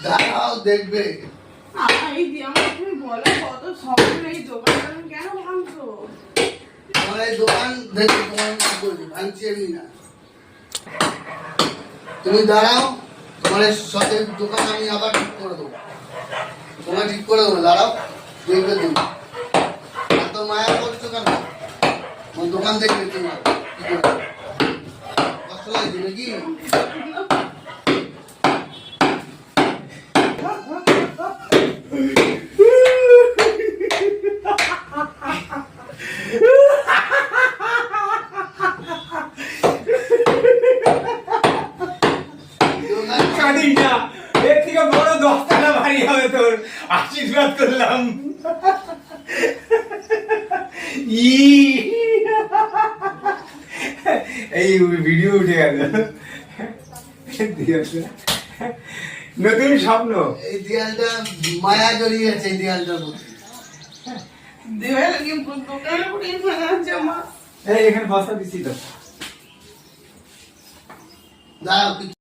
দাঁড়াও দেখবে। তুমি বলো কত স্বপ্ন এই দোকানটা তুমি কেন ভাঙছো? আমার এই দোকান দেখে তোমার কি বলছি, ভাঙছি এমনি না। তুমি দাঁড়াও, তোমার সতের দোকান আমি আবার ঠিক করে দেবো। তোমার ঠিক করে দেবো, দাঁড়াও দেখবে তুমি। এত মায়া করছো কেন? আমার দোকান দেখবে তোমার কি করে কষ্ট লাগছে নাকি? কাঁদিস না, এর থেকে বড় 10 টাকা বাড়ি হবে তোর, আশীর্বাদ করলাম। এই ভিডিও উঠে গেল। নতুন স্বপ্ন। এই দেয়ালটা মায়া জড়িয়ে আছে, এই দেয়ালটার মধ্যে। দেওয়ালে কি দোকানে পুরো ভাঙছে মা। এই এখানে বসা দিছি তো। দাঁড়াও